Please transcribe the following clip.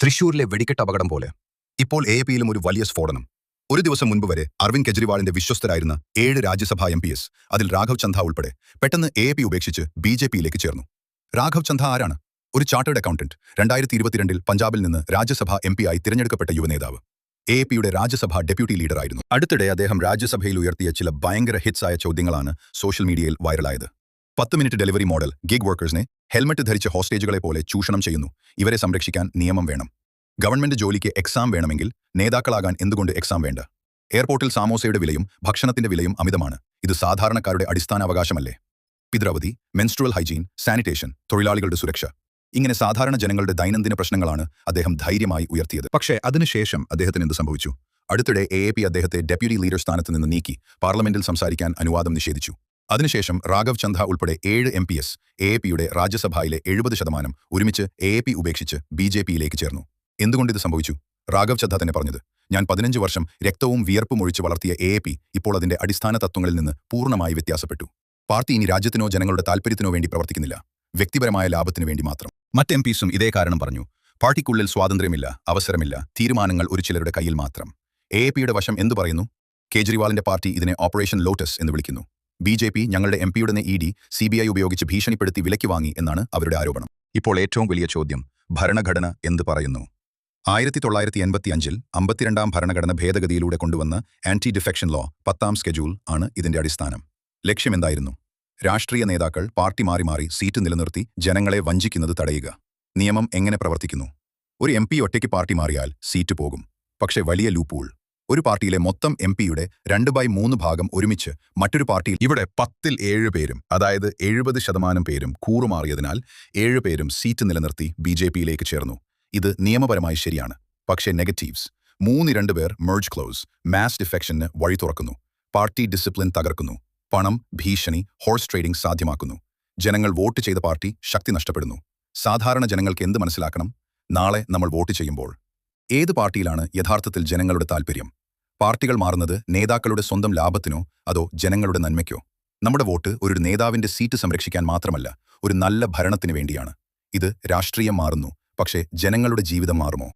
തൃശൂരിലെ വെടിക്കെട്ട് അപകടം പോലെ ഇപ്പോൾ എപിയിലും ഒരു വലിയ സ്ഫോടനം. ഒരു ദിവസം മുൻപ് വരെ അരവിന്ദ് കെജ്രിവാളിന്റെ വിശ്വസ്തരായിരുന്ന 7 രാജ്യസഭാ MPs, അതിൽ രാഘവ് ചന്ധ ഉൾപ്പെടെ, പെട്ടെന്ന് എപി ഉപേക്ഷിച്ച് BJPയിലേക്ക് ചേർന്നു. രാഘവ് ചന്ധ ആരാണ്? ഒരു ചാർട്ടേഡ് അക്കൗണ്ടന്റ്, 2022 പഞ്ചാബിൽ നിന്ന് രാജ്യസഭാ MP ആയി തിരഞ്ഞെടുക്കപ്പെട്ട യുവനേതാവ്. എപിയുടെ രാജ്യസഭാ ഡെപ്യൂട്ടി ലീഡറായിരുന്നു. അടുത്തിടെ അദ്ദേഹം രാജ്യസഭയിൽ ഉയർത്തിയ ചില ഭയങ്കര ഹിറ്റ്സായ ചോദ്യങ്ങളാണ് സോഷ്യൽ മീഡിയയിൽ വൈറലായത്. 10 മിനിറ്റ് ഡെലിവറി മോഡൽ ഗിഗ് വർക്കേഴ്സിനെ ഹെൽമറ്റ് ധരിച്ച ഹോസ്റ്റേജുകളെ പോലെ ചൂഷണം ചെയ്യുന്നു. ഇവരെ സംരക്ഷിക്കാൻ നിയമം വേണം. ഗവൺമെന്റ് ജോലിക്ക് എക്സാം വേണമെങ്കിൽ നേതാക്കളാകാൻ എന്തുകൊണ്ട് എക്സാം വേണ്ട? എയർപോർട്ടിൽ സാമോസയുടെ വിലയും ഭക്ഷണത്തിന്റെ വിലയും അമിതമാണ്. ഇത് സാധാരണക്കാരുടെ അടിസ്ഥാന അവകാശമല്ലേ? പിതൃവധി, മെൻസ്ട്രുവൽ ഹൈജീൻ, സാനിറ്റേഷൻ, തൊഴിലാളികളുടെ സുരക്ഷ, ഇങ്ങനെ സാധാരണ ജനങ്ങളുടെ ദൈനംദിന പ്രശ്നങ്ങളാണ് അദ്ദേഹം ധൈര്യമായി ഉയർത്തിയത്. പക്ഷേ അതിനുശേഷം അദ്ദേഹത്തിന് എന്ത് സംഭവിച്ചു? അടുത്തിടെ എപി അദ്ദേഹത്തെ ഡെപ്യൂട്ടി ലീഡർ സ്ഥാനത്ത് നിന്ന് നീക്കി പാർലമെന്റിൽ സംസാരിക്കാൻ അനുവാദം നിഷേധിച്ചു. അതിനുശേഷം രാഘവ് ചന്ധ ഉൾപ്പെടെ 7 MPs എപിയുടെ രാജ്യസഭയിലെ 70% ഒരുമിച്ച് എപി ഉപേക്ഷിച്ച് BJPയിലേക്ക് ചേർന്നു. എന്തുകൊണ്ടിത് സംഭവിച്ചു? രാഘവ് ചന്ധ തന്നെ പറഞ്ഞത്, ഞാൻ 15 വർഷം രക്തവും വിയർപ്പും ഒഴിച്ച് വളർത്തിയ എപി ഇപ്പോൾ അതിന്റെ അടിസ്ഥാന തത്വങ്ങളിൽ നിന്ന് പൂർണ്ണമായി വ്യത്യാസപ്പെട്ടു. പാർട്ടി ഇനി രാജ്യത്തിനോ ജനങ്ങളുടെ താൽപര്യത്തിനോ വേണ്ടി പ്രവർത്തിക്കുന്നില്ല, വ്യക്തിപരമായ ലാഭത്തിനു വേണ്ടി മാത്രം. മറ്റ് MPസും ഇതേ കാരണം പറഞ്ഞു. പാർട്ടിക്കുള്ളിൽ സ്വാതന്ത്ര്യമില്ല, അവസരമില്ല, തീരുമാനങ്ങൾ ഒരു ചിലരുടെ കയ്യിൽ മാത്രം. എപിയുടെ വശം എന്തു പറയുന്നു? കേജ്രിവാളിന്റെ പാർട്ടി ഇതിനെ ഓപ്പറേഷൻ ലോട്ടസ് എന്ന് വിളിക്കുന്നു. BJP ഞങ്ങളുടെ MPയുടെ ED, CBI ഉപയോഗിച്ച് ഭീഷണിപ്പെടുത്തി വിലയ്ക്ക് വാങ്ങി എന്നാണ് അവരുടെ ആരോപണം. ഇപ്പോൾ ഏറ്റവും വലിയ ചോദ്യം, ഭരണഘടന എന്ത് പറയുന്നു? 1985 52ാം ഭരണഘടന ഭേദഗതിയിലൂടെ കൊണ്ടുവന്ന ആന്റി ഡിഫെക്ഷൻ ലോ 10ാം സ്കെഡ്യൂൾ ആണ് ഇതിന്റെ അടിസ്ഥാനം. ലക്ഷ്യമെന്തായിരുന്നു? രാഷ്ട്രീയ നേതാക്കൾ പാർട്ടി മാറി മാറി സീറ്റ് നിലനിർത്തി ജനങ്ങളെ വഞ്ചിക്കുന്നത് തടയുക. നിയമം എങ്ങനെ പ്രവർത്തിക്കുന്നു? ഒരു MP ഒറ്റയ്ക്ക് പാർട്ടി മാറിയാൽ സീറ്റ് പോകും. പക്ഷേ വലിയ ലൂപ്പൂൾ, ഒരു പാർട്ടിയിലെ മൊത്തം MPയുടെ 2/3 ഭാഗം ഒരുമിച്ച് മറ്റൊരു പാർട്ടിയിൽ. ഇവിടെ 10ൽ 7 പേരും, അതായത് 70% പേരും കൂറുമാറിയതിനാൽ 7 പേരും സീറ്റ് നിലനിർത്തി BJPയിലേക്ക് ചേർന്നു. ഇത് നിയമപരമായി ശരിയാണ്. പക്ഷേ നെഗറ്റീവ്സ്: 3-2 പേർ മെർജ് ക്ലോസ്, മാസ് ഡിഫെക്ഷന് വഴി തുറക്കുന്നു, പാർട്ടി ഡിസിപ്ലിൻ തകർക്കുന്നു, പണം, ഭീഷണി, ഹോഴ്സ് ട്രേഡിംഗ് സാധ്യമാക്കുന്നു, ജനങ്ങൾ വോട്ട് ചെയ്ത പാർട്ടി ശക്തി നഷ്ടപ്പെടുന്നു. സാധാരണ ജനങ്ങൾക്ക് എന്ത് മനസ്സിലാക്കണം? നാളെ നമ്മൾ വോട്ട് ചെയ്യുമ്പോൾ ഏത് പാർട്ടിയിലാണ് യഥാർത്ഥത്തിൽ ജനങ്ങളുടെ താൽപര്യം? പാർട്ടികൾ മാറുന്നത് നേതാക്കളുടെ സ്വന്തം ലാഭത്തിനോ അതോ ജനങ്ങളുടെ നന്മയ്ക്കോ? നമ്മുടെ വോട്ട് ഒരു നേതാവിന്റെ സീറ്റ് സംരക്ഷിക്കാൻ മാത്രമല്ല, ഒരു നല്ല ഭരണത്തിന് വേണ്ടിയാണ്. ഇത് രാഷ്ട്രീയം മാറുന്നു, പക്ഷേ ജനങ്ങളുടെ ജീവിതം മാറുമോ?